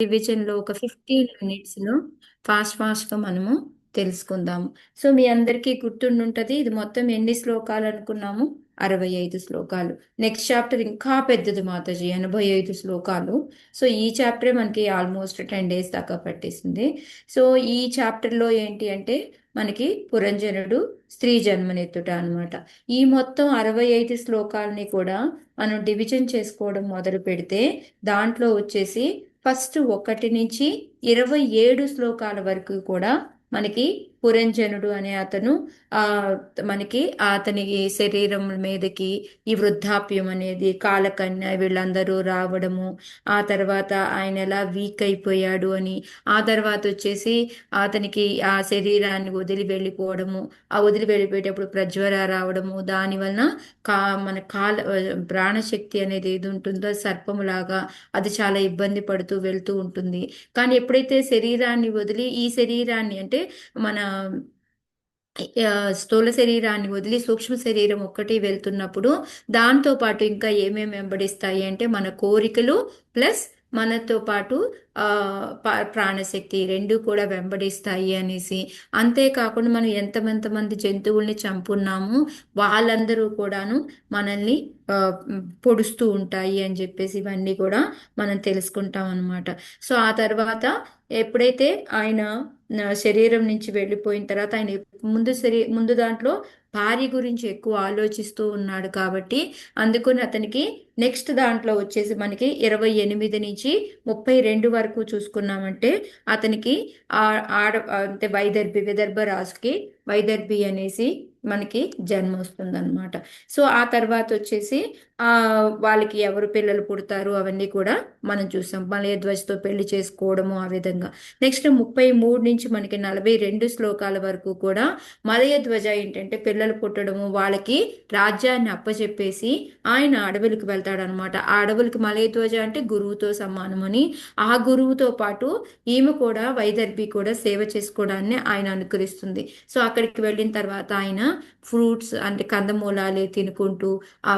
రివిజన్లో ఒక 15 మినిట్స్లో ఫాస్ట్గా మనము తెలుసుకుందాము. సో మీ అందరికీ గుర్తుండుంటది, ఇది మొత్తం ఎన్ని శ్లోకాలు అనుకున్నాము? 65 శ్లోకాలు. నెక్స్ట్ చాప్టర్ ఇంకా పెద్దది మాతాజీ, 85 శ్లోకాలు. సో ఈ చాప్టరే మనకి ఆల్మోస్ట్ 10 days దాకా పట్టేసింది. సో ఈ చాప్టర్లో ఏంటి అంటే మనకి పురంజనుడు స్త్రీ జన్మనెత్తుట అనమాట. ఈ మొత్తం 65 శ్లోకాలని కూడా మనం డివిజన్ చేసుకోవడం మొదలు పెడితే దాంట్లో వచ్చేసి ఫస్ట్ 1 నుంచి 27 శ్లోకాల వరకు కూడా మనకి పురంజనుడు అనే అతను ఆ మనకి అతని శరీరం మీదకి ఈ వృద్ధాప్యం అనేది, కాలకన్య వీళ్ళందరూ రావడము, ఆ తర్వాత ఆయన ఎలా వీక్ అయిపోయాడు అని, ఆ తర్వాత వచ్చేసి అతనికి ఆ శరీరాన్ని వదిలి వెళ్ళిపోవడము, ఆ వదిలి వెళ్ళిపోయేటప్పుడు ప్రజ్వర రావడము, దాని వలన కా మన ప్రాణశక్తి అనేది ఏది ఉంటుందో సర్పములాగా అది చాలా ఇబ్బంది పడుతూ వెళ్తూ ఉంటుంది. కానీ ఎప్పుడైతే శరీరాన్ని వదిలి ఈ శరీరాన్ని అంటే మన స్థూల శరీరాన్ని వదిలి సూక్ష్మ శరీరం ఒక్కటి వెళ్తున్నప్పుడు దాంతో పాటు ఇంకా ఏమేమి వెంబడిస్తాయి అంటే మన కోరికలు ప్లస్ మనతో పాటు ఆ ప్రాణశక్తి రెండు కూడా వెంబడిస్తాయి అనేసి. అంతేకాకుండా మనం ఎంతమంది జంతువుల్ని చంపున్నాము వాళ్ళందరూ కూడాను మనల్ని ఆ, పొడుస్తూ ఉంటాయి అని చెప్పేసి ఇవన్నీ కూడా మనం తెలుసుకుంటాం అనమాట. సో ఆ తర్వాత ఎప్పుడైతే ఆయన శరీరం నుంచి వెళ్ళిపోయిన తర్వాత ఆయన ముందు దాంట్లో భార్య గురించి ఎక్కువ ఆలోచిస్తూ ఉన్నాడు కాబట్టి అందుకని అతనికి నెక్స్ట్ దాంట్లో వచ్చేసి మనకి 28 నుంచి 32 వరకు చూసుకున్నామంటే అతనికి ఆడ అంటే విదర్భ రాజుకి వైదర్భి అనేసి మనకి జన్మ వస్తుందన్నమాట. సో ఆ తర్వాత వచ్చేసి ఆ వాళ్ళకి ఎవరు పిల్లలు పుడతారు అవన్నీ కూడా మనం చూసాం. మలయధ్వజతో పెళ్లి చేసుకోవడము ఆ విధంగా. నెక్స్ట్ 33 నుంచి మనకి 42 శ్లోకాల వరకు కూడా మలయధ్వజ ఏంటంటే పిల్లలు పుట్టడము, వాళ్ళకి రాజ్యాన్ని అప్పచెప్పేసి ఆయన అడవులకు వెళ్తాడనమాట. ఆ అడవులకి మలయధ్వజ అంటే గురువుతో సమానమని, ఆ గురువుతో పాటు ఈమె కూడా వైదర్భి కూడా సేవ చేసుకోవడాన్ని ఆయన అనుకరిస్తుంది. సో అక్కడికి వెళ్ళిన తర్వాత ఆయన ఫ్రూట్స్ అంటే కందమూలాలే తినుకుంటూ ఆ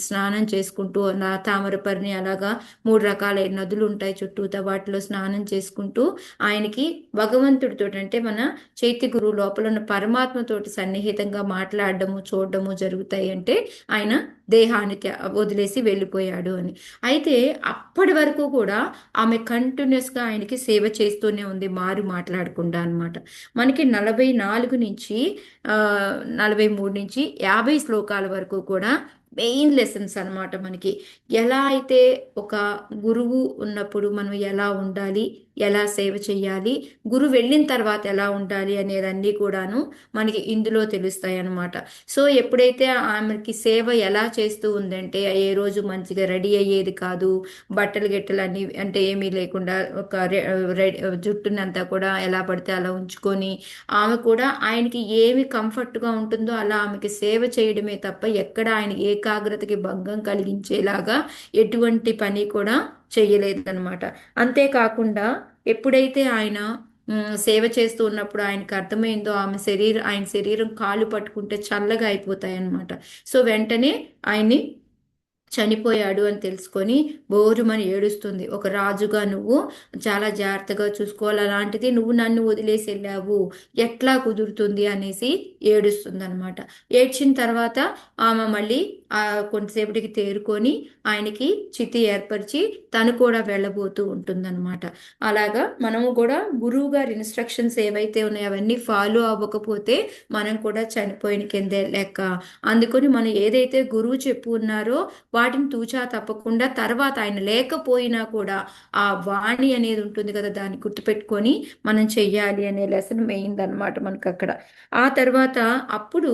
స్నానం చేసుకుంటూ తామరపరిని అలాగా 3 రకాల నదులు ఉంటాయి చుట్టూతా, వాటిలో స్నానం చేసుకుంటూ ఆయనకి భగవంతుడితో అంటే మన చైత్య గురువు లోపల ఉన్న పరమాత్మతోటి సన్నిహితంగా మాట్లాడడము చూడడము జరుగుతాయి. అంటే ఆయన దేహాన్ని వదిలేసి వెళ్ళిపోయాడు అని. అయితే అప్పటి వరకు కూడా ఆమె కంటిన్యూస్గా ఆయనకి సేవ చేస్తూనే ఉంది, మారు మాట్లాడకుండా అనమాట. మనకి 43 నుంచి 50 శ్లోకాల వరకు కూడా మెయిన్ లెసన్స్ అన్నమాట. మనకి ఎలా అయితే ఒక గురువు ఉన్నప్పుడు మనం ఎలా ఉండాలి, ఎలా సేవ చేయాలి, గురువు వెళ్ళిన తర్వాత ఎలా ఉండాలి అనేదన్నీ కూడాను మనకి ఇందులో తెలుస్తాయి అన్నమాట. సో ఎప్పుడైతే ఆమెకి సేవ ఎలా చేస్తూ ఉందంటే ఏ రోజు మంచిగా రెడీ అయ్యేది కాదు, బట్టలు గిట్టలు అన్ని అంటే ఏమీ లేకుండా ఒక జుట్టునంతా కూడా ఎలా పడితే అలా ఉంచుకొని ఆమె కూడా ఆయనకి ఏమి కంఫర్ట్గా ఉంటుందో అలా ఆమెకి సేవ చేయడమే తప్ప ఎక్కడ ఆయన ఏకాగ్రతకి భంగం కలిగించేలాగా ఎటువంటి పని కూడా చేయలేదన్నమాట. అంతేకాకుండా ఎప్పుడైతే ఆయన సేవ చేస్తూ ఉన్నప్పుడు ఆయనకు అర్థమైందో ఆయన శరీరం కాళ్ళు పట్టుకుంటే చల్లగా అయిపోతాయి అన్నమాట. సో వెంటనే ఆయన్ని చనిపోయాడు అని తెలుసుకొని బోరుమని ఏడుస్తుంది. ఒక రాజుగా నువ్వు చాలా జాగ్రత్తగా చూసుకోవాలి, అలాంటిది నువ్వు నన్ను వదిలేసి వెళ్ళావు, ఎట్లా కుదురుతుంది అనేసి ఏడుస్తుంది అనమాట. ఏడ్చిన తర్వాత ఆమె మళ్ళీ ఆ కొంతసేపటికి తేరుకొని ఆయనకి చితి ఏర్పరిచి తను కూడా వెళ్ళబోతూ ఉంటుందన్నమాట. అలాగా మనము కూడా గురువు గారి ఇన్స్ట్రక్షన్స్ ఏవైతే ఉన్నాయో అవన్నీ ఫాలో అవ్వకపోతే మనం కూడా చనిపోయిన కిందే లెక్క. అందుకని మనం ఏదైతే గురువు చెప్పు ఉన్నారో వాటిని తూచా తప్పకుండా తర్వాత ఆయన లేకపోయినా కూడా ఆ వాణి అనేది ఉంటుంది కదా, దాన్ని గుర్తుపెట్టుకొని మనం చెయ్యాలి అనే లెసన్ మెయిన్ అనమాట మనకు అక్కడ. ఆ తర్వాత అప్పుడు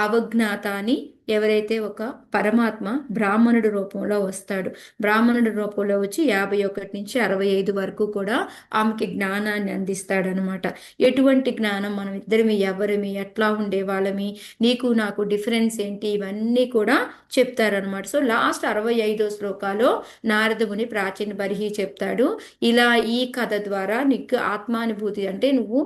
అవజ్ఞాత అని ఎవరైతే ఒక పరమాత్మ బ్రాహ్మణుడి రూపంలో వస్తాడు, బ్రాహ్మణుడి రూపంలో వచ్చి 51 నుంచి 65 వరకు కూడా ఆమెకి జ్ఞానాన్ని అందిస్తాడనమాట. ఎటువంటి జ్ఞానం, మనం ఇద్దరిమి ఎవరిమి, ఎట్లా ఉండే వాళ్ళమి, నీకు నాకు డిఫరెన్స్ ఏంటి, ఇవన్నీ కూడా చెప్తారనమాట. సో లాస్ట్ 65 శ్లోకాలో నారదముని ప్రాచీన బర్హి చెప్తాడు, ఇలా ఈ కథ ద్వారా నీకు ఆత్మానుభూతి అంటే నువ్వు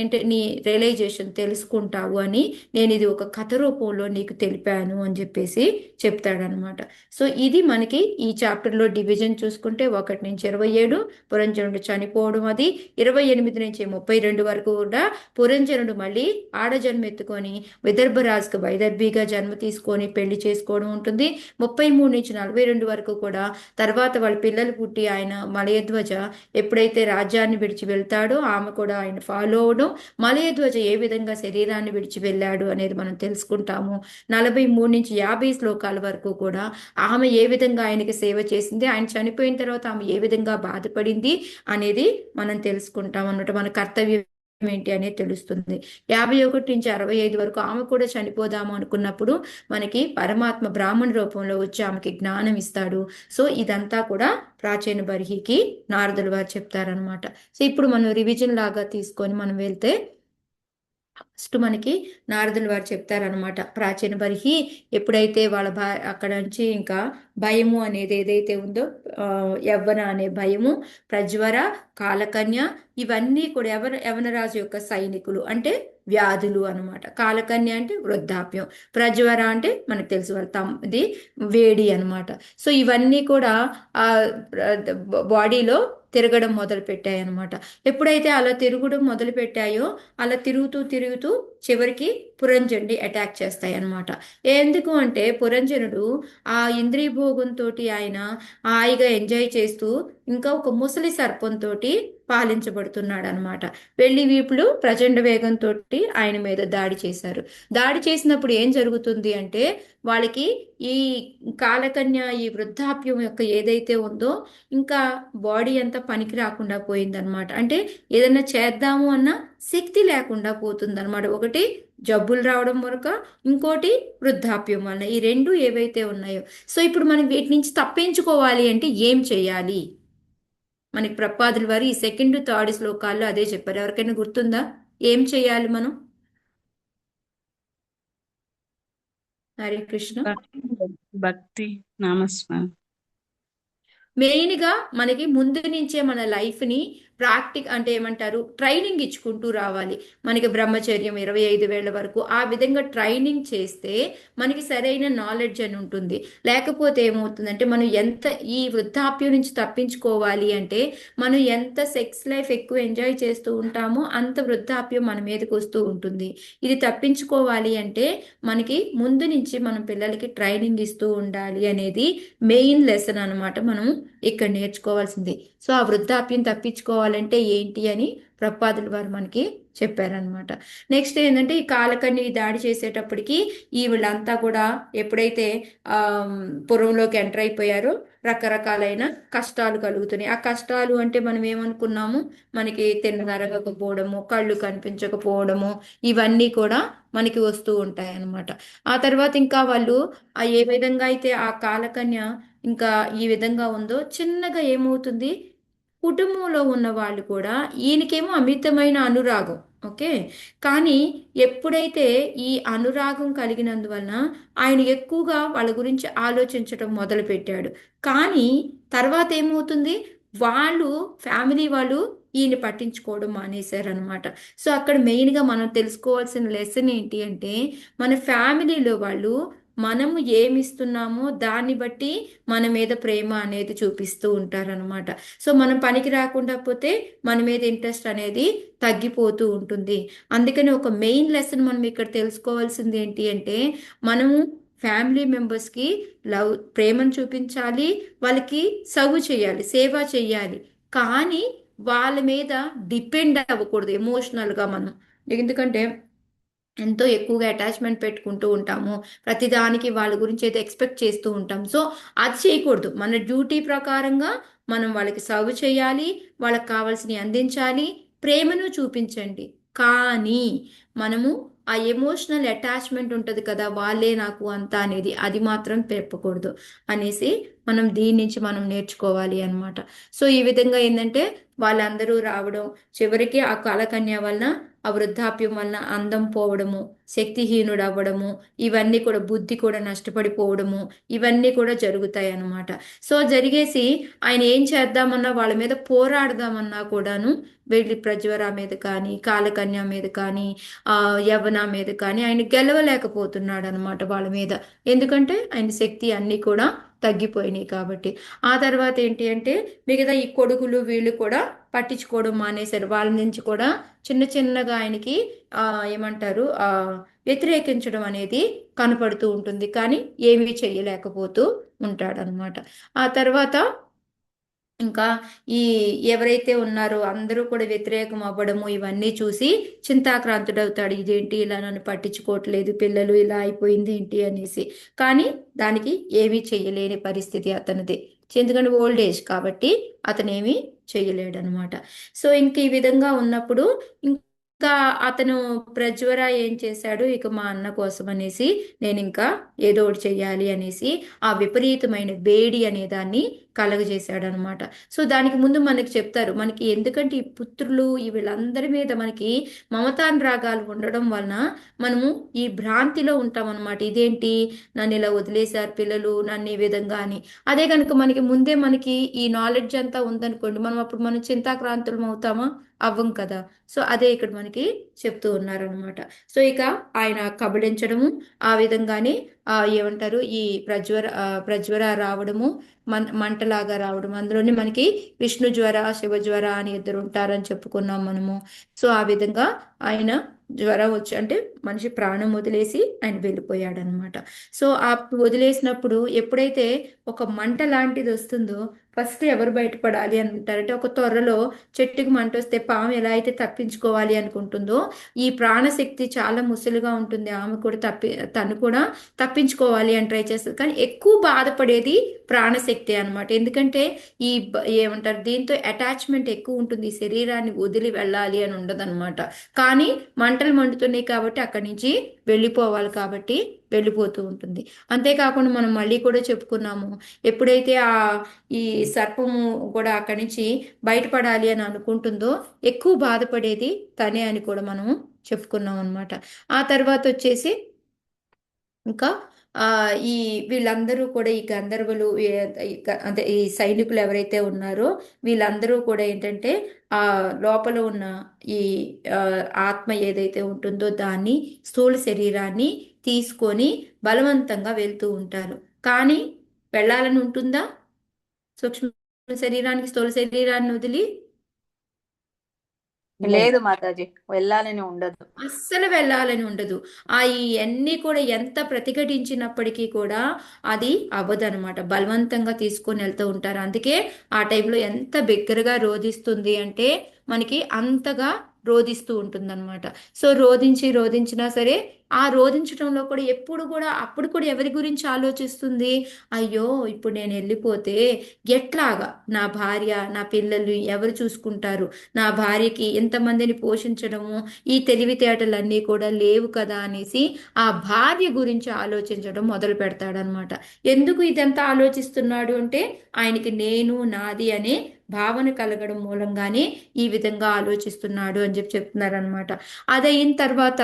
అంటే నీ రియలైజేషన్ తెలుసుకుంటావు అని నేను ఇది ఒక కథ రూపంలో నీకు నీకు తెలిపాను అని చెప్పేసి చెప్తాడనమాట. సో ఇది మనకి ఈ చాప్టర్లో డివిజన్ చూసుకుంటే 1 నుంచి 27 పురంజనుడు చనిపోవడం, అది 28 నుంచి 32 వరకు కూడా పురంజనుడు మళ్ళీ ఆడజన్మ ఎత్తుకొని విదర్భరాజుకు వైదర్భిగా జన్మ తీసుకొని పెళ్లి చేసుకోవడం ఉంటుంది. 33 నుంచి 42 వరకు కూడా తర్వాత వాళ్ళ పిల్లలు పుట్టి ఆయన మలయధ్వజ ఎప్పుడైతే రాజ్యాన్ని విడిచి వెళ్తాడో ఆమె కూడా ఆయన ఫాలో అవడం, మలయధ్వజ ఏ విధంగా శరీరాన్ని విడిచి వెళ్ళాడు అనేది మనం తెలుసుకుంటాము. 43 నుంచి 50 శ్లోకాల వరకు కూడా ఆమె ఏ విధంగా ఆయనకి సేవ చేసింది, ఆయన చనిపోయిన తర్వాత ఆమె ఏ విధంగా బాధపడింది అనేది మనం తెలుసుకుంటాం అన్నమాట. మన కర్తవ్యం ఏంటి అనేది తెలుస్తుంది. 51 నుంచి 65 వరకు ఆమె కూడా చనిపోదాము అనుకున్నప్పుడు మనకి పరమాత్మ బ్రాహ్మణ రూపంలో వచ్చి ఆమెకి జ్ఞానం ఇస్తాడు. సో ఇదంతా కూడా ప్రాచీన బర్హికి నారదులు వారు చెప్తారనమాట. సో ఇప్పుడు మనం రివిజన్ లాగా తీసుకొని మనం వెళ్తే ఫస్ట్ మనకి నారదులు వారు చెప్తారనమాట. ప్రాచీన బర్హి ఎప్పుడైతే వాళ్ళ అక్కడ నుంచి ఇంకా భయము అనేది ఏదైతే ఉందో, యవ్వన అనే భయము, ప్రజ్వర, కాలకన్య, ఇవన్నీ కూడా యవనరాజు యొక్క సైనికులు అంటే వ్యాధులు అనమాట. కాలకన్య అంటే వృద్ధాప్యం, ప్రజ్వర అంటే మనకు తెలుసు వాళ్ళ ఇది వేడి అనమాట. సో ఇవన్నీ కూడా ఆ బాడీలో తిరగడం మొదలు పెట్టాయి అనమాట. ఎప్పుడైతే అలా తిరగడం మొదలు పెట్టాయో అలా తిరుగుతూ తిరుగుతూ చివరికి పురంజనుడి అటాక్ చేస్తాయి అనమాట. ఎందుకు అంటే పురంజనుడు ఆ ఇంద్రియ భోగంతో ఆయన హాయిగా ఎంజాయ్ చేస్తూ ఇంకా ఒక ముసలి సర్పంతో పాలించబడుతున్నాడు అనమాట. వెళ్ళి వీపులు ప్రచండ వేగంతో ఆయన మీద దాడి చేశారు. దాడి చేసినప్పుడు ఏం జరుగుతుంది అంటే వాళ్ళకి ఈ కాలకన్య ఈ వృద్ధాప్యం యొక్క ఏదైతే ఉందో ఇంకా బాడీ అంతా పనికి రాకుండా పోయిందనమాట. అంటే ఏదైనా చేద్దాము అన్న శక్తి లేకుండా పోతుందన్నమాట. ఒకటి జబ్బులు రావడం వరకు, ఇంకోటి వృద్ధాప్యం వలన, ఈ రెండు ఏవైతే ఉన్నాయో. సో ఇప్పుడు మనం వీటి నుంచి తప్పించుకోవాలి అంటే ఏం చేయాలి? మనకి ప్రపాదుల వారు ఈ 2, 3 శ్లోకాల్లో అదే చెప్పారు. ఎవరికైనా గుర్తుందా ఏం చేయాలి మనం? హరే కృష్ణ. భక్తి నామస్మరణ. మెయిన్గా మనకి ముందు నుంచే మన లైఫ్ని అంటే ఏమంటారు, ట్రైనింగ్ ఇచ్చుకుంటూ రావాలి. మనకి బ్రహ్మచర్యం 25 ఏళ్ల వరకు ఆ విధంగా ట్రైనింగ్ చేస్తే మనకి సరైన నాలెడ్జ్ అని ఉంటుంది. లేకపోతే ఏమవుతుందంటే మనం ఎంత ఈ వృద్ధాప్యం నుంచి తప్పించుకోవాలి అంటే మనం ఎంత సెక్స్ లైఫ్ ఎక్కువ ఎంజాయ్ చేస్తూ ఉంటామో అంత వృద్ధాప్యం మన మీదకి వస్తూ ఉంటుంది. ఇది తప్పించుకోవాలి అంటే మనకి ముందు నుంచి మనం పిల్లలకి ట్రైనింగ్ ఇస్తూ ఉండాలి అనేది మెయిన్ లెసన్ అనమాట మనం ఇక్కడ నేర్చుకోవాల్సింది. సో ఆ వృద్ధాప్యం తప్పించుకోవాలంటే ఏంటి అని ప్రపాదుల వారు మనకి చెప్పారనమాట. నెక్స్ట్ ఏంటంటే ఈ కాలకన్ని దాడి చేసేటప్పటికి ఈ వీళ్ళంతా కూడా ఎప్పుడైతే పురంలోకి ఎంటర్ అయిపోయారో రకరకాలైన కష్టాలు కలుగుతున్నాయి. ఆ కష్టాలు అంటే మనం ఏమనుకున్నాము, మనకి తిన్నదరగకపోవడము, కళ్ళు కనిపించకపోవడము, ఇవన్నీ కూడా మనకి వస్తూ ఉంటాయి అన్నమాట. ఆ తర్వాత ఇంకా వాళ్ళు ఏ విధంగా అయితే ఆ కాలకన్య ఇంకా ఈ విధంగా ఉందో చిన్నగా ఏమవుతుంది, కుటుంబంలో ఉన్న వాళ్ళు కూడా ఈయనకేమో అమితమైన అనురాగం, ఓకే, కానీ ఎప్పుడైతే ఈ అనురాగం కలిగినందువలన ఆయన ఎక్కువగా వాళ్ళ గురించి ఆలోచించడం మొదలు పెట్టాడు. కానీ తర్వాత ఏమవుతుంది, వాళ్ళు ఫ్యామిలీ వాళ్ళు ఈయన పట్టించుకోవడం మానేశారనమాట. సో అక్కడ మెయిన్గా మనం తెలుసుకోవాల్సిన లెసన్ ఏంటి అంటే మన ఫ్యామిలీలో వాళ్ళు మనము ఏమిస్తున్నామో దాన్ని బట్టి మన మీద ప్రేమ అనేది చూపిస్తూ ఉంటారనమాట. సో మనం పనికి రాకుండా పోతే మన మీద ఇంట్రెస్ట్ అనేది తగ్గిపోతూ ఉంటుంది. అందుకని ఒక మెయిన్ లెసన్ మనం ఇక్కడ తెలుసుకోవాల్సింది ఏంటి అంటే మనము ఫ్యామిలీ మెంబర్స్కి ప్రేమను చూపించాలి, వాళ్ళకి సర్వ్ చేయాలి, సేవ చేయాలి, కానీ వాళ్ళ మీద డిపెండ్ అవ్వకూడదు ఎమోషనల్గా మనం. ఎందుకంటే ఎంతో ఎక్కువగా అటాచ్మెంట్ పెట్టుకుంటూ ఉంటాము, ప్రతిదానికి వాళ్ళ గురించి అయితే ఎక్స్పెక్ట్ చేస్తూ ఉంటాం. సో అది చేయకూడదు. మన డ్యూటీ ప్రకారంగా మనం వాళ్ళకి సర్వ్ చేయాలి, వాళ్ళకి కావాల్సినవి అందించాలి, ప్రేమను చూపించండి. కానీ మనము ఆ ఎమోషనల్ అటాచ్మెంట్ ఉంటుంది కదా, వాళ్ళే నాకు అంతా అనేది, అది మాత్రం పెప్పకూడదు అనేసి మనం దీని నుంచి మనం నేర్చుకోవాలి అన్నమాట. సో ఈ విధంగా ఏంటంటే వాళ్ళందరూ రావడం, చివరికి ఆ కాలకన్య వలన, ఆ వృద్ధాప్యం వలన అందం పోవడము, శక్తిహీనుడు అవ్వడము, ఇవన్నీ కూడా బుద్ధి కూడా నష్టపడిపోవడము, ఇవన్నీ కూడా జరుగుతాయి అన్నమాట. సో జరిగేసి ఆయన ఏం చేద్దామన్నా, వాళ్ళ మీద పోరాడదామన్నా కూడాను వెళ్ళి ప్రజ్వర మీద కానీ, కాలకన్య మీద కానీ, ఆ యవన మీద కానీ ఆయన గెలవలేకపోతున్నాడు అనమాట వాళ్ళ మీద. ఎందుకంటే ఆయన శక్తి అన్నీ కూడా తగ్గిపోయినాయి కాబట్టి. ఆ తర్వాత ఏంటి అంటే మిగతా ఈ కొడుకులు వీళ్ళు కూడా పట్టించుకోవడం మానేశారు. వాళ్ళ నుంచి కూడా చిన్న చిన్నగా ఆయనకి ఆ ఏమంటారు వ్యతిరేకించడం అనేది కనపడుతూ ఉంటుంది, కానీ ఏమీ చెయ్యలేకపోతూ ఉంటాడనమాట. ఆ తర్వాత ఇంకా ఈ ఎవరైతే ఉన్నారో అందరూ కూడా వ్యతిరేకం అవ్వడము ఇవన్నీ చూసి చింతాక్రాంతుడవుతాడు. ఇదేంటి ఇలా నన్ను పట్టించుకోవట్లేదు, పిల్లలు ఇలా అయిపోయింది ఏంటి అనేసి. కానీ దానికి ఏమీ చెయ్యలేని పరిస్థితి అతనిది. ఎందుకంటే ఓల్డ్ ఏజ్ కాబట్టి అతనేమీ చెయ్యలేడనమాట. సో ఇంక ఈ విధంగా ఉన్నప్పుడు ఇంకా అతను ప్రజ్వర ఏం చేశాడు, ఇక మా అన్న కోసం అనేసి నేను ఇంకా ఏదో ఒకటి చెయ్యాలి అనేసి ఆ విపరీతమైన వేడి అనే దాన్ని కలగజేశాడు అనమాట. సో దానికి ముందు మనకి చెప్తారు, మనకి ఎందుకంటే ఈ పుత్రులు ఈ వీళ్ళందరి మీద మనకి మమతానురాగాలు ఉండడం వలన మనము ఈ భ్రాంతిలో ఉంటాం అనమాట. ఇదేంటి నన్ను ఇలా వదిలేశారు పిల్లలు, నన్ను ఈ విధంగా అని. అదే కనుక మనకి ముందే మనకి ఈ నాలెడ్జ్ అంతా ఉందనుకోండి, మనం అప్పుడు మనం చింతాక్రాంతులం అవుతామా? అవ్వం కదా. సో అదే ఇక్కడ మనకి చెప్తూ ఉన్నారనమాట. సో ఇక ఆయన కబళించడము, ఆ విధంగానే ఏమంటారు ఈ ప్రజ్వర రావడము, మంటలాగా రావడం, అందులోనే మనకి విష్ణు జ్వర శివ జ్వర అని ఇద్దరు ఉంటారని చెప్పుకున్నాం మనము. సో ఆ విధంగా ఆయన జ్వరం వచ్చి అంటే మనిషి ప్రాణం వదిలేసి ఆయన వెళ్ళిపోయాడు అనమాట. సో ఆ వదిలేసినప్పుడు ఎప్పుడైతే ఒక మంట లాంటిది వస్తుందో ఫస్ట్ ఎవరు బయటపడాలి అని అంటారంటే, ఒక త్వరలో చెట్టుకి మంట వస్తే పాము ఎలా అయితే తప్పించుకోవాలి అనుకుంటుందో, ఈ ప్రాణశక్తి చాలా ముసలిగా ఉంటుంది, ఆమె కూడా తను కూడా తప్పించుకోవాలి అని ట్రై చేస్తుంది. కానీ ఎక్కువ బాధపడేది ప్రాణశక్తి అనమాట. ఎందుకంటే ఏమంటారు దీంతో అటాచ్మెంట్ ఎక్కువ ఉంటుంది, ఈ శరీరాన్ని వదిలి వెళ్ళాలి అని ఉండదన్నమాట. కానీ మంటలు మండుతున్నాయి కాబట్టి అక్కడి నుంచి వెళ్ళిపోవాలి కాబట్టి వెళ్ళిపోతూ ఉంటుంది. అంతేకాకుండా మనం మళ్ళీ కూడా చెప్పుకున్నాము, ఎప్పుడైతే ఈ సర్పము కూడా అక్కడి నుంచి బయటపడాలి అని అనుకుంటుందో ఎక్కువ బాధపడేది తనే అని కూడా మనము చెప్పుకున్నాం అనమాట. ఆ తర్వాత వచ్చేసి ఇంకా ఆ ఈ వీళ్ళందరూ కూడా ఈ గంధర్వులు అంటే ఈ సైనికులు ఎవరైతే ఉన్నారో వీళ్ళందరూ కూడా ఏంటంటే ఆ లోపల ఉన్న ఈ ఆ, ఆత్మ ఏదైతే ఉంటుందో దాన్ని, స్థూల శరీరాన్ని తీసుకొని బలవంతంగా వెళ్తూ ఉంటారు. కానీ వెళ్ళాలని ఉంటుందా సూక్ష్మ శరీరానికి స్థూల శరీరాన్ని వదిలి? లేదు మాతాజీ, వెళ్ళాలని ఉండదు. అస్సలు వెళ్ళాలని ఉండదు. ఇవన్నీ కూడా ఎంత ప్రతిఘటించినప్పటికీ కూడా అది అవ్వదనమాట. బలవంతంగా తీసుకొని వెళ్తూ ఉంటారు. అందుకే ఆ టైంలో ఎంత బిగ్గరగా రోధిస్తుంది అంటే మనకి అంతగా రోధిస్తూ ఉంటుందన్నమాట. సో రోధించినా సరే ఆ రోధించడంలో కూడా ఎప్పుడు కూడా అప్పుడు కూడా ఎవరి గురించి ఆలోచిస్తుంది, అయ్యో ఇప్పుడు నేను వెళ్ళిపోతే ఎట్లాగా నా భార్య నా పిల్లలు ఎవరు చూసుకుంటారు, నా భార్యకి ఎంతమందిని పోషించడము, ఈ తెలివితేటలన్నీ కూడా లేవు కదా అనేసి ఆ భార్య గురించి ఆలోచించడం మొదలు పెడతాడనమాట. ఎందుకు ఇదంతా ఆలోచిస్తున్నాడు అంటే ఆయనకి నేను నాది అనే భావన కలగడం మూలంగానే ఈ విధంగా ఆలోచిస్తున్నాడు అని చెప్తున్నారనమాట. అదయిన తర్వాత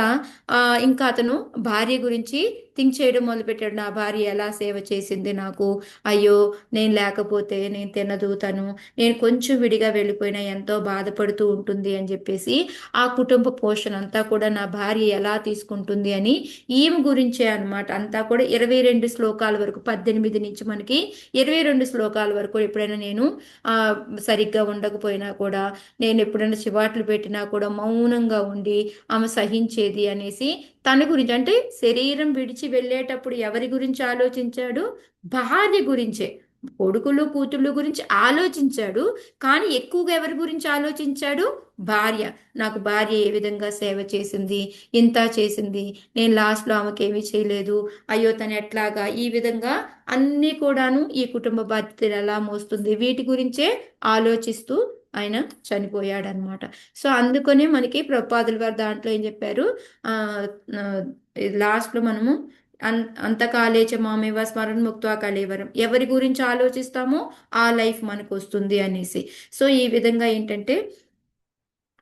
ఇంకా అతను భార్య గురించి థింక్ చేయడం మొదలుపెట్టాడు. నా భార్య ఎలా సేవ చేసింది నాకు, అయ్యో నేను లేకపోతే నేను తినదు తను, నేను కొంచెం విడిగా వెళ్ళిపోయినా ఎంతో బాధపడుతూ ఉంటుంది అని చెప్పేసి ఆ కుటుంబ పోషణ అంతా కూడా నా భార్య ఎలా తీసుకుంటుంది అని ఈమె గురించే అనమాట. అంతా కూడా 22 శ్లోకాల వరకు, 18 నుంచి మనకి 22 శ్లోకాల వరకు ఎప్పుడైనా నేను సరిగ్గా ఉండకపోయినా కూడా, నేను ఎప్పుడైనా చివాట్లు పెట్టినా కూడా మౌనంగా ఉండి ఆమె సహించేది అనేసి తన గురించి, అంటే శరీరం విడిచి వెళ్ళేటప్పుడు ఎవరి గురించి ఆలోచించాడు? భార్య గురించే. కొడుకులు కూతుళ్ళు గురించి ఆలోచించాడు, కానీ ఎక్కువగా ఎవరి గురించి ఆలోచించాడు? భార్య. నాకు భార్య ఏ విధంగా సేవ చేసింది, ఇంత చేసింది, నేను లాస్ట్లో ఆమెకి ఏమీ చేయలేదు, అయ్యో తను ఎట్లాగా, ఈ విధంగా అన్నీ కూడాను ఈ కుటుంబ బాధ్యతలు ఎలా మోస్తుంది, వీటి గురించే ఆలోచిస్తూ ఆయన చనిపోయాడనమాట. సో అందుకనే మనకి ప్రభుపాదుల వారు దాంట్లో ఏం చెప్పారు, లాస్ట్లో మనము అంతకాలేచ మామేవ స్మరణ ముక్త్వా కళేవరం, ఎవరి గురించి ఆలోచిస్తామో ఆ లైఫ్ మనకు వస్తుంది అనేసి. సో ఈ విధంగా ఏంటంటే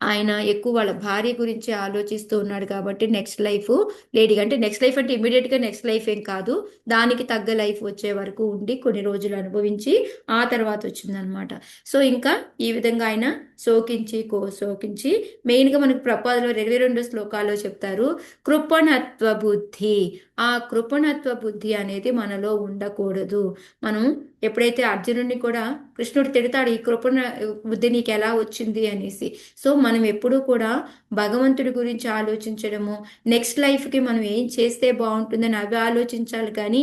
ఆయన ఎక్కువ వాళ్ళ భార్య గురించి ఆలోచిస్తూ ఉన్నాడు కాబట్టి నెక్స్ట్ లైఫ్ లేడీ, అంటే నెక్స్ట్ లైఫ్ అంటే ఇమీడియట్ గా నెక్స్ట్ లైఫ్ ఏం కాదు, దానికి తగ్గ లైఫ్ వచ్చే వరకు ఉండి కొన్ని రోజులు అనుభవించి ఆ తర్వాత వచ్చిందనమాట. సో ఇంకా ఈ విధంగా ఆయన శోకించి మెయిన్ గా మనకి ప్రపాదలో 22 శ్లోకాల్లో చెప్తారు కృపణత్వ బుద్ధి. ఆ కృపణత్వ బుద్ధి అనేది మనలో ఉండకూడదు. మనం ఎప్పుడైతే అర్జునుడిని కూడా కృష్ణుడు తిడతాడు, ఈ కృపణ బుద్ధి నీకు ఎలా వచ్చింది అనేసి. సో మనం ఎప్పుడూ కూడా భగవంతుడి గురించి ఆలోచించడము, నెక్స్ట్ లైఫ్కి మనం ఏం చేస్తే బాగుంటుందని అవి ఆలోచించాలి కానీ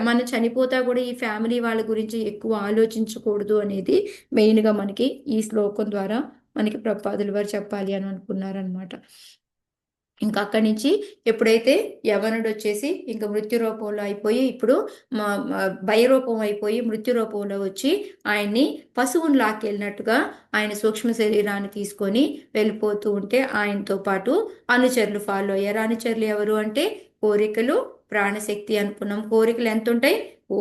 మనం చనిపోతా కూడా ఈ ఫ్యామిలీ వాళ్ళ గురించి ఎక్కువ ఆలోచించకూడదు అనేది మెయిన్గా మనకి ఈ శ్లోకం ద్వారా మనకి ప్రపాదులు వారు చెప్పాలి అని అనుకున్నారనమాట. ఇంకా అక్కడి నుంచి ఎప్పుడైతే యవనుడు వచ్చేసి ఇంకా మృత్యు రూపంలో అయిపోయి ఇప్పుడు భయరూపం అయిపోయి మృత్యు రూపంలో వచ్చి ఆయన్ని పశువుని లాక్కెళ్ళినట్టుగా ఆయన సూక్ష్మ శరీరాన్ని తీసుకొని వెళ్ళిపోతూ ఉంటే ఆయనతో పాటు అనుచరులు ఫాలో అయ్యారు. అనుచరులు ఎవరు అంటే కోరికలు, ప్రాణశక్తి అనుకున్నాం. కోరికలు ఎంత ఉంటాయి? ఓ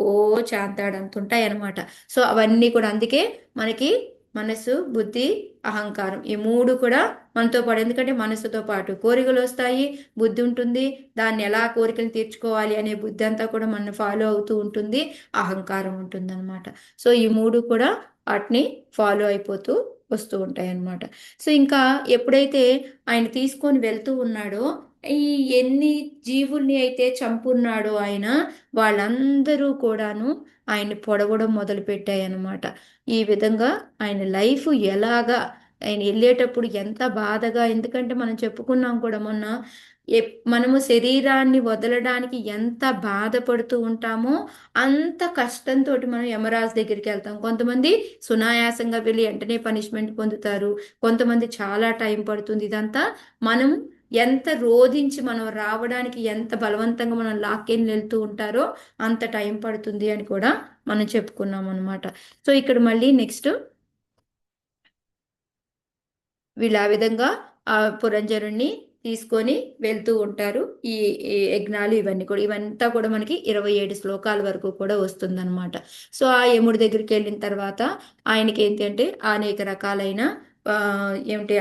చాంతాడంత ఉంటాయి అనమాట. సో అవన్నీ కూడా అందుకే మనకి మనసు, బుద్ధి, అహంకారం ఈ మూడు కూడా మనతో పాటు, ఎందుకంటే మనసుతో పాటు కోరికలు వస్తాయి, బుద్ధి ఉంటుంది, దాన్ని ఎలా కోరికలు తీర్చుకోవాలి అనే బుద్ధి అంతా కూడా మన ఫాలో అవుతూ ఉంటుంది, అహంకారం ఉంటుంది అనమాట. సో ఈ మూడు కూడా వాటిని ఫాలో అయిపోతూ వస్తూ ఉంటాయి అన్నమాట. సో ఇంకా ఎప్పుడైతే ఆయన తీసుకొని వెళ్తూ ఉన్నాడో ఈ ఎన్ని జీవుల్ని అయితే చంపున్నాడో ఆయన, వాళ్ళందరూ కూడాను ఆయన్ని పొడవడం మొదలు పెట్టాయి అన్నమాట. ఈ విధంగా ఆయన లైఫ్ ఎలాగా ఆయన వెళ్ళేటప్పుడు ఎంత బాధగా, ఎందుకంటే మనం చెప్పుకున్నాం కూడా మొన్న మనము శరీరాన్ని వదలడానికి ఎంత బాధపడుతూ ఉంటామో అంత కష్టంతో మనం యమరాజు దగ్గరికి వెళ్తాం. కొంతమంది సునాయాసంగా వెళ్ళి వెంటనే పనిష్మెంట్ పొందుతారు, కొంతమంది చాలా టైం పడుతుంది. ఇదంతా మనం ఎంత రోధించి మనం రావడానికి ఎంత బలవంతంగా మనం లాక్కెళ్ళి వెళ్తూ ఉంటారో అంత టైం పడుతుంది అని కూడా మనం చెప్పుకున్నాం అనమాట. సో ఇక్కడ మళ్ళీ నెక్స్ట్ వీళ్ళు ఆ విధంగా ఆ పురంజరుణ్ణి తీసుకొని వెళ్తూ ఉంటారు. ఈ యజ్ఞాలు ఇవన్నీ కూడా, ఇవంతా కూడా మనకి 27 శ్లోకాల వరకు కూడా వస్తుందన్నమాట. సో ఆ యముడి దగ్గరికి వెళ్ళిన తర్వాత ఆయనకి ఏంటంటే అనేక రకాలైన ఆ ఏమిటి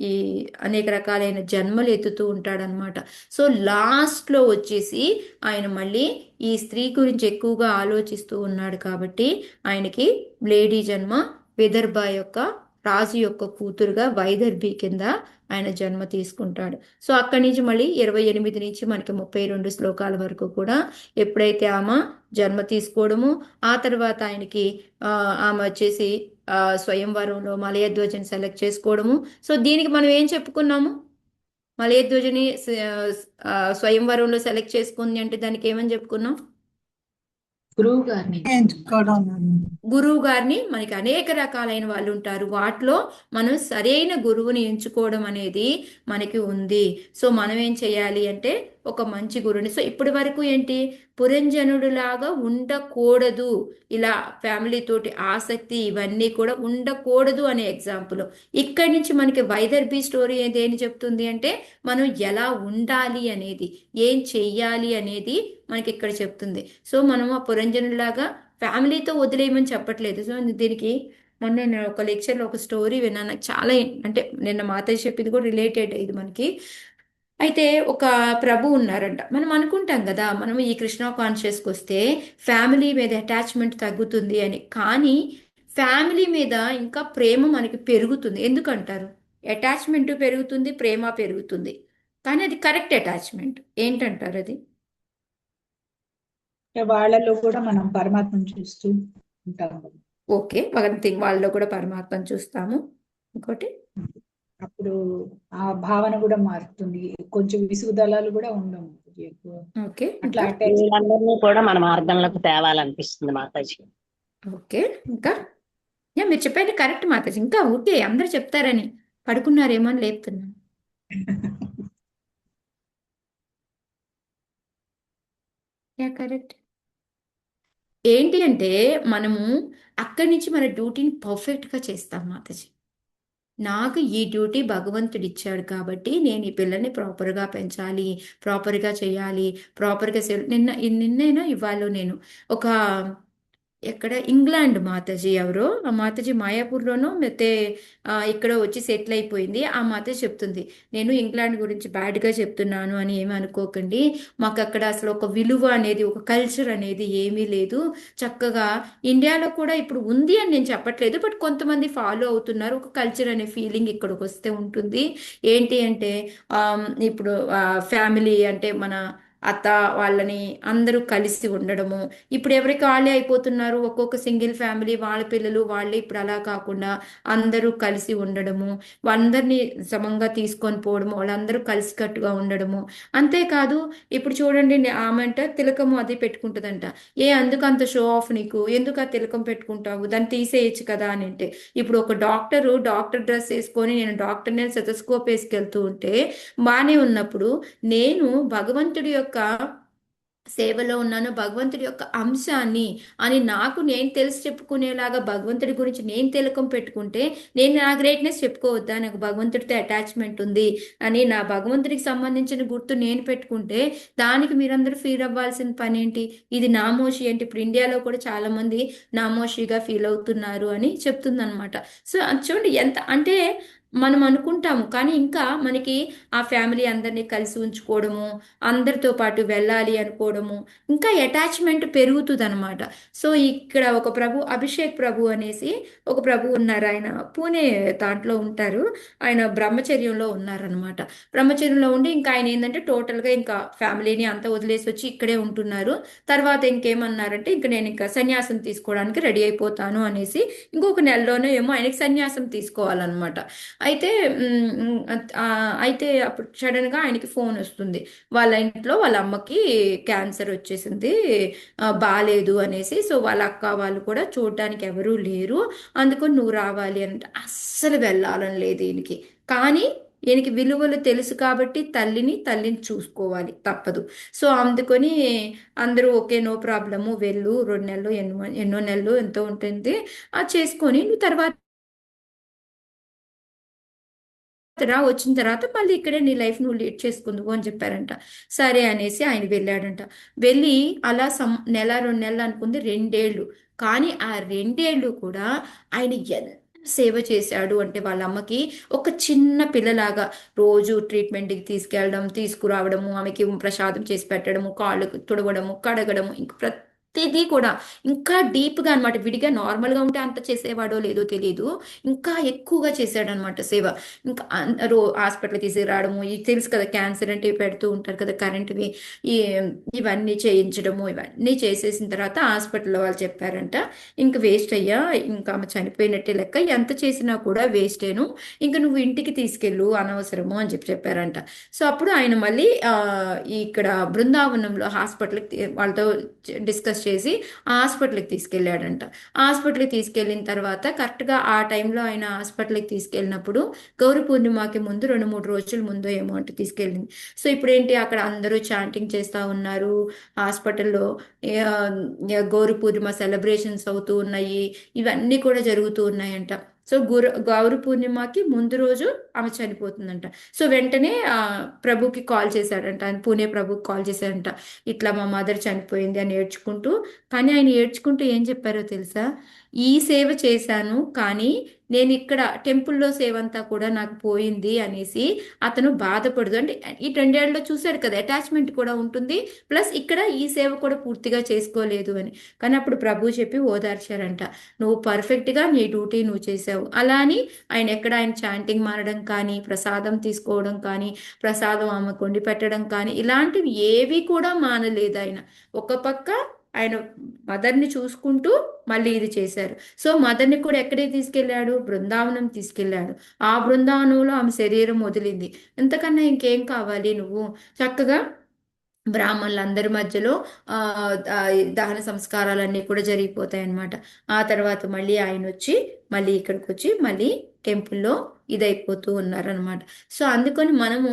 ఈ అనేక రకాలైన జన్మలు ఎత్తుతూ ఉంటాడనమాట. సో లాస్ట్లో వచ్చేసి ఆయన మళ్ళీ ఈ స్త్రీ గురించి ఎక్కువగా ఆలోచిస్తూ ఉన్నాడు కాబట్టి ఆయనకి లేడీ జన్మ, విదర్భ యొక్క రాజు యొక్క కూతురుగా వైదర్భి కింద ఆయన జన్మ తీసుకుంటాడు. సో అక్కడి నుంచి మళ్ళీ 28 నుంచి మనకి 32 శ్లోకాల వరకు కూడా ఎప్పుడైతే ఆమె జన్మ తీసుకోవడము, ఆ తర్వాత ఆయనకి ఆమె వచ్చేసి స్వయంవరంలో మలయధ్వజని సెలెక్ట్ చేసుకోవడము. సో దీనికి మనం ఏం చెప్పుకున్నాము? మలయధ్వజని స్వయంవరంలో సెలెక్ట్ చేసుకుంది అంటే దానికి ఏమని చెప్పుకున్నాం? గురువు గారిని ఎంచుకోవడం. గురువు గారిని మనకి అనేక రకాలైన వాళ్ళు ఉంటారు, వాటిలో మనం సరైన గురువుని ఎంచుకోవడం అనేది మనకి ఉంది. సో మనం ఏం చేయాలి అంటే ఒక మంచి గురువుని, సో ఇప్పటి వరకు ఏంటి పురంజనుడిలాగా ఉండకూడదు, ఇలా ఫ్యామిలీ తోటి ఆసక్తి ఇవన్నీ కూడా ఉండకూడదు అనే ఎగ్జాంపుల్. ఇక్కడి నుంచి మనకి వైదర్భి స్టోరీ ఏదేని చెప్తుంది అంటే మనం ఎలా ఉండాలి అనేది, ఏం చెయ్యాలి అనేది మనకి ఇక్కడ చెప్తుంది. సో మనం ఆ పురంజనుడిలాగా ఫ్యామిలీతో వదిలేయమని చెప్పట్లేదు. సో దీనికి మొన్న నేను ఒక లెక్చర్లో ఒక స్టోరీ విన్నాను, నాకు చాలా అంటే నిన్న మాతయ్య చెప్పింది కూడా రిలేటెడ్ ఇది మనకి. అయితే ఒక ప్రభు ఉన్నారంట. మనం అనుకుంటాం కదా మనం ఈ కృష్ణ కాన్షియస్కి వస్తే ఫ్యామిలీ మీద అటాచ్మెంట్ తగ్గుతుంది అని, కానీ ఫ్యామిలీ మీద ఇంకా ప్రేమ మనకి పెరుగుతుంది. ఎందుకంటారు? అటాచ్మెంట్ పెరుగుతుంది, ప్రేమ పెరుగుతుంది, కానీ అది కరెక్ట్ అటాచ్మెంట్ ఏంటంటారు అది? వాళ్ళలో కూడా మనం పరమాత్మను చూస్తూ ఉంటాము. ఓకే, వన్ థింగ్ వాళ్ళలో కూడా పరమాత్మను చూస్తాము. ఇంకోటి అప్పుడు ఆ భావన కూడా మారుతుంది, కొంచెం విసుగుదలాలు కూడా ఉండవు. ఓకే, అట్లా వీళ్ళందరినీ కూడా మన మార్గంలోకి తేవాలనిపిస్తుంది మాతాజీ. ఓకే ఇంకా మీరు చెప్పండి, కరెక్ట్ మాతాజీ. ఇంకా ఓకే, అందరు చెప్తారని పడుకున్నారేమో అని లేపుతున్నాను. కరెక్ట్. ఏంటి అంటే మనము అక్కడి నుంచి మన డ్యూటీని పర్ఫెక్ట్గా చేస్తాం మాతాజీ. నాకు ఈ డ్యూటీ భగవంతుడు ఇచ్చాడు కాబట్టి నేను ఈ పిల్లల్ని ప్రాపర్గా పెంచాలి, ప్రాపర్గా చేయాలి, ప్రాపర్గా నిన్నేనా ఇవాళ నేను ఒక ఎక్కడ ఇంగ్లాండ్ మాతాజీ ఎవరో ఆ మాతాజీ మాయాపూర్లోనో అయితే ఇక్కడ వచ్చి సెటిల్ అయిపోయింది. ఆ మాతాజీ చెప్తుంది, నేను ఇంగ్లాండ్ గురించి బ్యాడ్గా చెప్తున్నాను అని ఏమీ అనుకోకండి, మాకు అక్కడ అసలు ఒక విలువ అనేది ఒక కల్చర్ అనేది ఏమీ లేదు. చక్కగా ఇండియాలో కూడా ఇప్పుడు ఉంది అని నేను చెప్పట్లేదు, బట్ కొంతమంది ఫాలో అవుతున్నారు. ఒక కల్చర్ అనే ఫీలింగ్ ఇక్కడికి వస్తే ఉంటుంది. ఏంటి అంటే ఇప్పుడు ఫ్యామిలీ అంటే మన అత్త వాళ్ళని అందరూ కలిసి ఉండడము. ఇప్పుడు ఎవరికి వాళ్ళే అయిపోతున్నారు, ఒక్కొక్క సింగిల్ ఫ్యామిలీ వాళ్ళ పిల్లలు వాళ్ళే. ఇప్పుడు అలా కాకుండా అందరూ కలిసి ఉండడము, అందరినీ సమంగా తీసుకొని పోవడము, వాళ్ళందరూ కలిసికట్టుగా ఉండడము. అంతేకాదు ఇప్పుడు చూడండి, ఆమె అంట తిలకము అది పెట్టుకుంటుందంట. అందుకు అంత షో ఆఫ్ నీకు, ఎందుకు ఆ తిలకం పెట్టుకుంటావు, దాన్ని తీసేయచ్చు కదా అని అంటే. ఇప్పుడు ఒక డాక్టర్ డ్రెస్ వేసుకొని నేను డాక్టర్ని స్టెతస్కోప్ వేసుకెళ్తూ ఉంటే బాగానే ఉన్నప్పుడు, నేను భగవంతుడి యొక్క సేవలో ఉన్నాను, భగవంతుడి యొక్క అంశాన్ని అని నాకు నేను తెలిసి చెప్పుకునేలాగా భగవంతుడి గురించి నేను తిలకం పెట్టుకుంటే నేను నా గ్రేట్నెస్ చెప్పుకోవద్దా, నాకు భగవంతుడితో అటాచ్మెంట్ ఉంది అని నా భగవంతుడికి సంబంధించిన గుర్తు నేను పెట్టుకుంటే దానికి మీరందరూ ఫీల్ అవ్వాల్సిన పని ఏంటి? ఇది నామోషి అంటే ఇప్పుడు ఇండియాలో కూడా చాలా మంది నామోషిగా ఫీల్ అవుతున్నారు అని చెప్తుందనమాట. సో అది చూడండి ఎంత అంటే మనం అనుకుంటాము, కానీ ఇంకా మనకి ఆ ఫ్యామిలీ అందరినీ కలిసి ఉంచుకోవడము, అందరితో పాటు వెళ్ళాలి అనుకోవడము, ఇంకా అటాచ్మెంట్ పెరుగుతుంది అనమాట. సో ఇక్కడ ఒక అభిషేక్ ప్రభు అనేసి ఒక ప్రభు ఉన్నారు. ఆయన పూణే దాంట్లో ఉంటారు. ఆయన బ్రహ్మచర్యంలో ఉన్నారనమాట. బ్రహ్మచర్యంలో ఉండి ఇంకా ఆయన ఏంటంటే టోటల్గా ఇంకా ఫ్యామిలీని అంతా వదిలేసి వచ్చి ఇక్కడే ఉంటున్నారు. తర్వాత ఇంకేమన్నారంటే ఇంకా నేను ఇంకా సన్యాసం తీసుకోవడానికి రెడీ అయిపోతాను అనేసి ఇంకొక నెలలోనే ఏమో ఆయనకి సన్యాసం తీసుకోవాలన్నమాట. అయితే అయితే అప్పుడు సడన్గా ఆయనకి ఫోన్ వస్తుంది, వాళ్ళ ఇంట్లో వాళ్ళ అమ్మకి క్యాన్సర్ వచ్చేసింది, బాగాలేదు అనేసి. సో వాళ్ళ అక్క వాళ్ళు కూడా చూడడానికి ఎవరూ లేరు, అందుకని నువ్వు రావాలి అంటే అస్సలు వెళ్ళాలని లేదు ఈయనకి. కానీ ఈయనకి విలువలు తెలుసు కాబట్టి తల్లిని చూసుకోవాలి, తప్పదు. సో అందుకని అందరూ ఓకే నో ప్రాబ్లము, వెళ్ళు 2 నెలలు ఎన్నో నెలలు ఎంతో ఉంటుంది అది చేసుకొని నువ్వు తర్వాత వచ్చిన తర్వాత మళ్ళీ ఇక్కడే నీ లైఫ్ నువ్వు లీడ్ చేసుకుందువు అని చెప్పారంట. సరే అనేసి ఆయన వెళ్ళాడంట. వెళ్ళి అలా నెల 2 నెలలు అనుకుంది, 2 ఏళ్ళు. కానీ ఆ 2 ఏళ్ళు కూడా ఆయన ఎంత సేవ చేశాడు అంటే వాళ్ళ అమ్మకి ఒక చిన్న పిల్లలాగా రోజు ట్రీట్మెంట్కి తీసుకెళ్ళడం, తీసుకురావడము, ఆమెకి ప్రసాదం చేసి పెట్టడము, కాళ్ళు తుడవడము, కడగడము, ఇంక ప్రతిదీ కూడా ఇంకా డీప్గా అనమాట. విడిగా నార్మల్గా ఉంటే అంత చేసేవాడో లేదో తెలియదు, ఇంకా ఎక్కువగా చేశాడనమాట సేవ. ఇంకా హాస్పిటల్ తీసుకురావడము, ఇది తెలుసు కదా క్యాన్సర్ అంటే పెడుతూ ఉంటారు కదా కరెంట్వి, ఈ ఇవన్నీ చేయించడము, ఇవన్నీ చేసేసిన తర్వాత హాస్పిటల్లో వాళ్ళు చెప్పారంట ఇంక వేస్ట్ అయ్యా, ఇంకా ఆమె చనిపోయినట్టే లెక్క, ఎంత చేసినా కూడా వేస్టేను, ఇంకా నువ్వు ఇంటికి తీసుకెళ్ళు అనవసరము అని చెప్పారంట. సో అప్పుడు ఆయన మళ్ళీ ఇక్కడ బృందావనంలో హాస్పిటల్కి వాళ్ళతో డిస్కస్ చేసి హాస్పిటల్కి తీసుకెళ్ళాడంట. హాస్పిటల్కి తీసుకెళ్ళిన తర్వాత కరెక్ట్గా ఆ టైంలో ఆయన హాస్పిటల్కి తీసుకెళ్ళినప్పుడు గౌరీ పూర్ణిమకి ముందు 2-3 రోజుల ముందు ఏమో అంటే తీసుకెళ్ళింది. సో ఇప్పుడు ఏంటి అక్కడ అందరూ చాంటింగ్ చేస్తూ ఉన్నారు హాస్పిటల్లో, గౌరీ పూర్ణిమ సెలబ్రేషన్స్ అవుతూ ఉన్నాయి, ఇవన్నీ కూడా జరుగుతూ ఉన్నాయంట. సో గౌరీ పూర్ణిమకి ముందు రోజు ఆమె చనిపోతుందంట. సో వెంటనే ప్రభుకి కాల్ చేశాడంట, ఆయన పూణే ప్రభుకి కాల్ చేశాడంట, ఇట్లా మా మదర్ చనిపోయింది అని ఏడ్చుకుంటూ. కానీ ఆయన ఏడ్చుకుంటూ ఏం చెప్పారో తెలుసా? ఈ సేవ చేశాను కానీ నేను ఇక్కడ టెంపుల్లో సేవ అంతా కూడా నాకు పోయింది అనేసి అతను బాధపడదు. అంటే ఈ 2 ఏళ్ళలో చూశాడు కదా అటాచ్మెంట్ కూడా ఉంటుంది, ప్లస్ ఇక్కడ ఈ సేవ కూడా పూర్తిగా చేసుకోలేదు అని. కానీ అప్పుడు ప్రభు చెప్పి ఓదార్చారంట, నువ్వు పర్ఫెక్ట్గా నీ డ్యూటీ నువ్వు చేసావు. అలా అని ఆయన చాంటింగ్ మారడం కానీ, ప్రసాదం తీసుకోవడం కానీ, ప్రసాదం ఆమె కొండి పెట్టడం కానీ ఇలాంటివి ఏవి కూడా మానలేదు ఆయన. ఒక పక్క ఆయన మదర్ని చూసుకుంటూ మళ్ళీ ఇది చేశారు. సో మదర్ని కూడా ఎక్కడికి తీసుకెళ్ళాడు? బృందావనం తీసుకెళ్ళాడు. ఆ బృందావనంలో ఆమె శరీరం వదిలింది. ఎంతకన్నా ఇంకేం కావాలి? నువ్వు చక్కగా బ్రాహ్మణులందరి మధ్యలో దహన సంస్కారాలన్నీ కూడా జరిగిపోతాయి అన్నమాట. ఆ తర్వాత మళ్ళీ ఆయన వచ్చి మళ్ళీ ఇక్కడికి వచ్చి మళ్ళీ టెంపుల్లో ఇదైపోతూ ఉన్నారనమాట. సో అందుకని మనము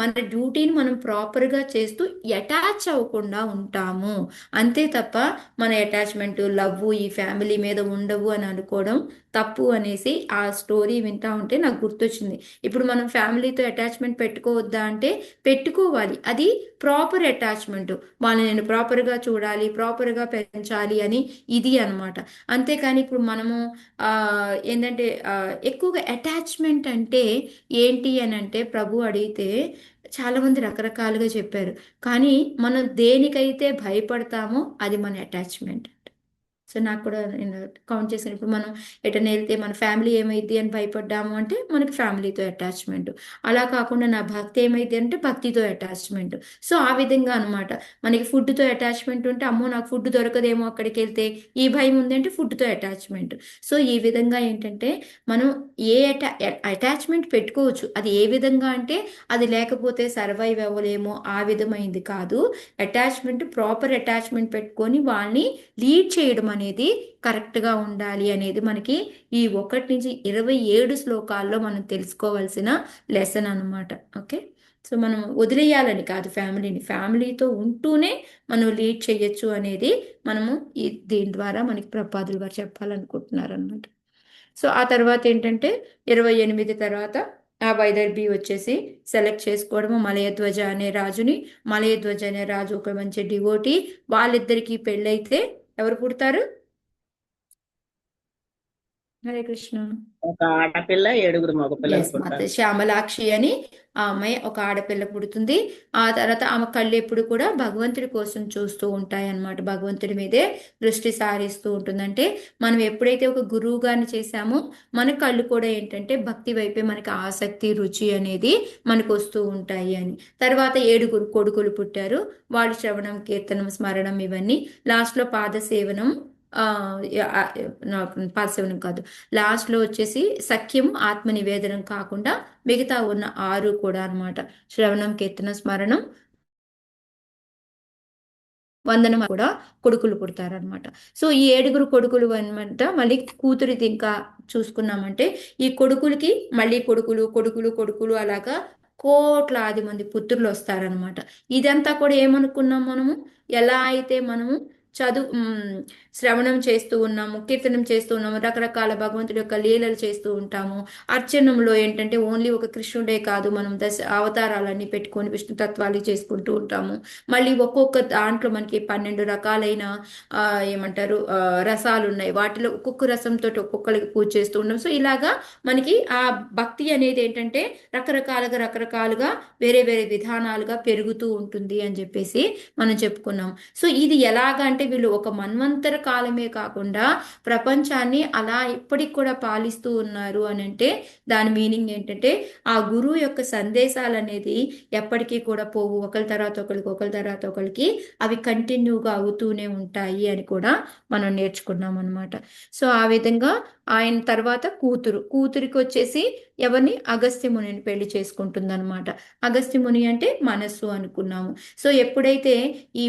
మన డ్యూటీని మనం ప్రాపర్గా చేస్తూ అటాచ్ అవ్వకుండా ఉంటాము. అంతే తప్ప మన అటాచ్మెంట్ లవ్ ఈ ఫ్యామిలీ మీద ఉండవు అని అనుకోవడం తప్పు అనేసి ఆ స్టోరీ వింటా ఉంటే నాకు గుర్తొచ్చింది. ఇప్పుడు మనం ఫ్యామిలీతో అటాచ్మెంట్ పెట్టుకోవద్దా అంటే పెట్టుకోవాలి. అది ప్రాపర్ అటాచ్మెంట్. వాళ్ళని నేను ప్రాపర్గా చూడాలి, ప్రాపర్గా పెంచాలి అని ఇది అనమాట. అంతేకాని ఇప్పుడు మనము ఆ, ఏంటంటే ఎక్కువగా అటాచ్మెంట్ అంటే ఏంటి అని అంటే ప్రభు అడిగితే చాలామంది రకరకాలుగా చెప్పారు. కానీ మనం దేనికైతే భయపడతామో అది మన అటాచ్మెంట్. సో నాకు కూడా నేను కౌంట్ చేశాను. ఇప్పుడు మనం ఎటైనా వెళ్తే మన ఫ్యామిలీ ఏమైంది అని భయపడ్డాము అంటే మనకి ఫ్యామిలీతో అటాచ్మెంట్. అలా కాకుండా నా భక్తి ఏమైంది అంటే భక్తితో అటాచ్మెంట్. సో ఆ విధంగా అనమాట. మనకి ఫుడ్తో అటాచ్మెంట్ ఉంటే అమ్మో నాకు ఫుడ్ దొరకదేమో అక్కడికి వెళ్తే, ఈ భయం ఉందంటే ఫుడ్తో అటాచ్మెంట్. సో ఈ విధంగా ఏంటంటే మనం ఏ అటాచ్మెంట్ పెట్టుకోవచ్చు. అది ఏ విధంగా అంటే అది లేకపోతే సర్వైవ్ అవ్వలేమో ఆ విధమైంది కాదు. అటాచ్మెంట్ ప్రాపర్ అటాచ్మెంట్ పెట్టుకొని వాళ్ళని లీడ్ చేయడం అనేది కరెక్ట్గా ఉండాలి అనేది మనకి ఈ 1-27 శ్లోకాల్లో మనం తెలుసుకోవాల్సిన లెసన్ అనమాట. ఓకే, సో మనం వదిలేయాలని కాదు ఫ్యామిలీతో ఉంటూనే మనం లీడ్ చేయొచ్చు అనేది మనము దీని ద్వారా మనకి ప్రపాదులు వారు చెప్పాలనుకుంటున్నారు అనమాట. సో ఆ తర్వాత ఏంటంటే 28 తర్వాత ఆ వైదర్భి వచ్చేసి సెలెక్ట్ చేసుకోవడము మలయధ్వజ అనే రాజుని. మలయధ్వజ అనే రాజు ఒక మంచి డివోటీ. వాళ్ళిద్దరికి పెళ్ళైతే ఎవరు పుడతారు? హరే కృష్ణ. ఒక ఆడపిల్ల 7 మగపిల్లలు ఎస్, పుడతారు. శ్యామలాక్షి అని ఆ అమ్మాయి ఒక ఆడపిల్ల పుడుతుంది. ఆ తర్వాత ఆమె కళ్ళు ఎప్పుడు కూడా భగవంతుడి కోసం చూస్తూ ఉంటాయి అన్నమాట. భగవంతుడి మీదే దృష్టి సారిస్తూ ఉంటుంది. అంటే మనం ఎప్పుడైతే ఒక గురువు గారిని చేశామో మన కళ్ళు కూడా ఏంటంటే భక్తి వైపే మనకి ఆసక్తి రుచి అనేది మనకు వస్తూ ఉంటాయి అని. తర్వాత 7 కొడుకులు పుట్టారు. వాళ్ళు శ్రవణం కీర్తనం స్మరణం ఇవన్నీ. లాస్ట్లో పాదసేవనం పాదసేవనం కాదు, లాస్ట్లో వచ్చేసి సఖ్యం ఆత్మ నివేదనం కాకుండా మిగతా ఉన్న 6 కూడా అనమాట. శ్రవణం కీర్తన స్మరణం వందనం కూడా కొడుకులు పుడతారనమాట. సో ఈ 7 కొడుకులు అనమాట. మళ్ళీ కూతురిది ఇంకా చూసుకున్నామంటే ఈ కొడుకులకి మళ్ళీ కొడుకులు కొడుకులు కొడుకులు అలాగా కోట్లాది మంది పుత్రులు వస్తారనమాట. ఇదంతా కూడా ఏమనుకున్నాం మనము, ఎలా అయితే మనము శ్రవణం చేస్తూ ఉన్నాము, కీర్తనం చేస్తూ ఉన్నాము, రకరకాల భగవంతుడి యొక్క లీలలు చేస్తూ ఉంటాము. అర్చనంలో ఏంటంటే ఓన్లీ ఒక కృష్ణుడే కాదు, మనం అవతారాలన్నీ పెట్టుకొని విష్ణు తత్వాలు చేసుకుంటూ ఉంటాము. మళ్ళీ ఒక్కొక్క దాంట్లో మనకి 12 రకాలైన ఏమంటారు రసాలు ఉన్నాయి. వాటిలో ఒక్కొక్క రసంతో ఒక్కొక్కరికి పూజ చేస్తూ ఉన్నాం. సో ఇలాగా మనకి ఆ భక్తి అనేది ఏంటంటే రకరకాలుగా వేరే వేరే విధానాలుగా పెరుగుతూ ఉంటుంది అని చెప్పేసి మనం చెప్పుకున్నాం. సో ఇది ఎలాగా అంటే వీళ్ళు ఒక మన్వంతర కాలమే కాకుండా ప్రపంచాన్ని అలా ఇప్పటికి కూడా పాలిస్తూ ఉన్నారు అని అంటే దాని మీనింగ్ ఏంటంటే ఆ గురువు యొక్క సందేశాలు అనేది ఎప్పటికీ కూడా పోవు. ఒకరి తర్వాత ఒకరికి అవి కంటిన్యూగా అవుతూనే ఉంటాయి అని కూడా మనం నేర్చుకున్నాం అనమాట. సో ఆ విధంగా ఆయన తర్వాత కూతురికి వచ్చేసి ఎవరిని, అగస్త్య మునిని పెళ్లి చేసుకుంటుంది అనమాట. అగస్త్య ముని అంటే మనస్సు అనుకున్నాము. సో ఎప్పుడైతే ఈ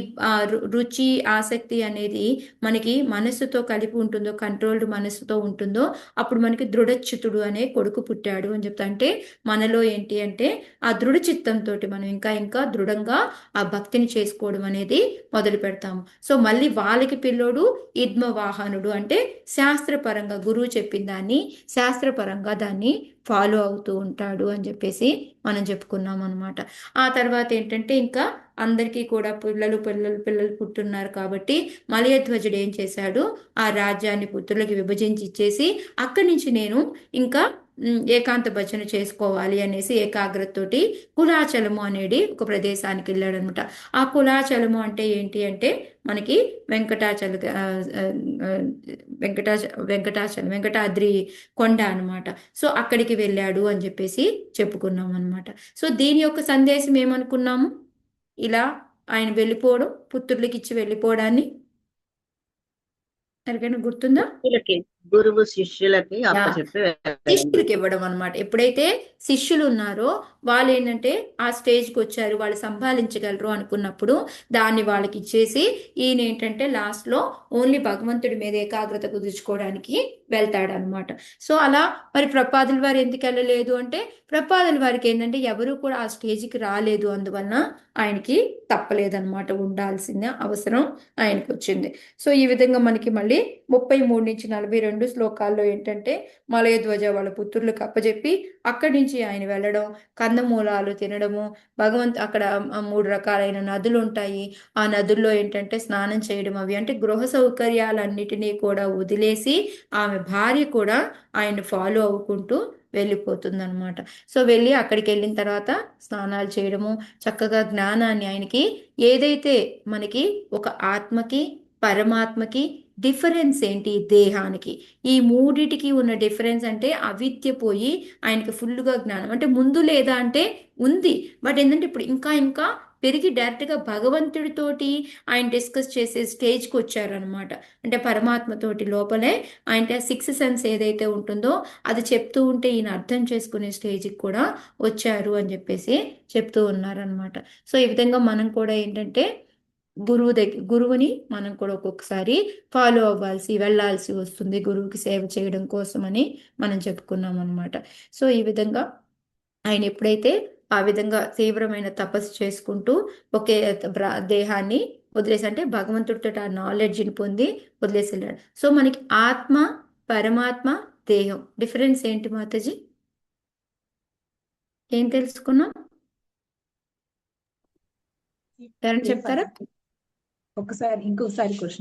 రుచి ఆసక్తి అనేది మనకి మనస్సుతో కలిపి ఉంటుందో, కంట్రోల్డ్ మనస్సుతో ఉంటుందో అప్పుడు మనకి దృఢచిత్తుడు అనే కొడుకు పుట్టాడు అని చెప్తా. అంటే మనలో ఏంటి అంటే ఆ దృఢ చిత్తంతో మనం ఇంకా దృఢంగా ఆ భక్తిని చేసుకోవడం అనేది మొదలు పెడతాము. సో మళ్ళీ వాళ్ళకి పిల్లోడు ఇద్మవాహనుడు, అంటే శాస్త్రపరంగా గురువు చెప్పిన దాన్ని శాస్త్రపరంగా దాన్ని ఫాలో అవుతూ ఉంటాడు అని చెప్పేసి మనం చెప్పుకున్నాం అనమాట. ఆ తర్వాత ఏంటంటే ఇంకా అందరికీ కూడా పిల్లలు పుట్టున్నారు కాబట్టి మలయధ్వజుడు ఏం చేశాడు, ఆ రాజ్యాన్ని పుత్రులకి విభజించి ఇచ్చేసి అక్కడి నుంచి నేను ఇంకా ఏకాంత భజన చేసుకోవాలి అనేసి ఏకాగ్రతతోటి కులాచలము అనేది ఒక ప్రదేశానికి వెళ్ళాడు అనమాట. ఆ కులాచలము అంటే ఏంటి అంటే మనకి వెంకటాద్రి కొండ అనమాట. సో అక్కడికి వెళ్ళాడు అని చెప్పేసి చెప్పుకున్నాం అనమాట. సో దీని యొక్క సందేశం ఏమనుకున్నాము, ఇలా ఆయన వెళ్ళిపోవడం, పుత్రులకి ఇచ్చి వెళ్ళిపోవడాన్ని ఎవరికైనా గుర్తుందా? గురువు శిష్యులకి యా అప్పచెప్పి వెళ్ళడం. శిష్యులకి ఇవ్వడం అనమాట. ఎప్పుడైతే శిష్యులు ఉన్నారో వాళ్ళు ఏంటంటే ఆ స్టేజ్కి వచ్చారు, వాళ్ళు సంభాళించగలరు అనుకున్నప్పుడు దాన్ని వాళ్ళకి ఇచ్చేసి ఈయన ఏంటంటే లాస్ట్లో ఓన్లీ భగవంతుడి మీద ఏకాగ్రత కుదుర్చుకోవడానికి వెళ్తాడనమాట. సో అలా మరి ప్రపాదుల వారు ఎందుకు వెళ్ళలేదు అంటే ప్రపాదుల వారికి ఏంటంటే ఎవరు కూడా ఆ స్టేజ్కి రాలేదు, అందువలన ఆయనకి తప్పలేదన్నమాట, ఉండాల్సిన అవసరం ఆయనకి వచ్చింది. సో ఈ విధంగా మనకి మళ్ళీ 33 నుంచి 42 శ్లోకాల్లో ఏంటంటే మలయధ్వజ వాళ్ళ పుత్రులకు అప్పచెప్పి అక్కడి నుంచి ఆయన వెళ్ళడం, కందమూలాలు తినడము, అక్కడ 3 రకాలైన నదులు ఉంటాయి, ఆ నదుల్లో ఏంటంటే స్నానం చేయడం, అవి అంటే గృహ సౌకర్యాలన్నిటినీ కూడా వదిలేసి ఆమె భార్య కూడా ఆయన ఫాలో అవ్వుకుంటూ వెళ్ళిపోతుంది అనమాట. సో వెళ్ళి అక్కడికి వెళ్ళిన తర్వాత స్నానాలు చేయడము, చక్కగా జ్ఞానాన్ని ఆయనకి ఏదైతే మనకి ఒక ఆత్మకి పరమాత్మకి డిఫరెన్స్ ఏంటి, దేహానికి ఈ మూడిటికి ఉన్న డిఫరెన్స్ అంటే అవిద్య పోయి ఆయనకి ఫుల్గా జ్ఞానం అంటే ముందు లేదా అంటే ఉంది, బట్ ఏంటంటే ఇప్పుడు ఇంకా ఇంకా పెరిగి డైరెక్ట్గా భగవంతుడితోటి ఆయన డిస్కస్ చేసే స్టేజ్కి వచ్చారనమాట. అంటే పరమాత్మతోటి లోపలే ఆయన 6th సెన్స్ ఏదైతే ఉంటుందో అది చెప్తూ ఉంటే ఈయన అర్థం చేసుకునే స్టేజ్కి కూడా వచ్చారు అని చెప్పేసి చెప్తూ ఉన్నారనమాట. సో ఈ విధంగా మనం కూడా ఏంటంటే గురువుని మనం కూడా ఒక్కొక్కసారి ఫాలో వెళ్ళాల్సి వస్తుంది గురువుకి సేవ చేయడం కోసమని మనం చెప్పుకున్నాం అనమాట. సో ఈ విధంగా ఆయన ఎప్పుడైతే ఆ విధంగా తీవ్రమైన తపస్సు చేసుకుంటూ ఒకే దేహాన్ని వదిలేసి అంటే భగవంతుడితో ఆ నాలెడ్జ్ని పొంది వదిలేసి వెళ్ళాడు. సో మనకి ఆత్మ పరమాత్మ దేహం డిఫరెన్స్ ఏంటి మాతాజీ, ఏం తెలుసుకున్నాం, ఎవరైనా చెప్తారా? ఇంకొకసారి క్వశ్చన్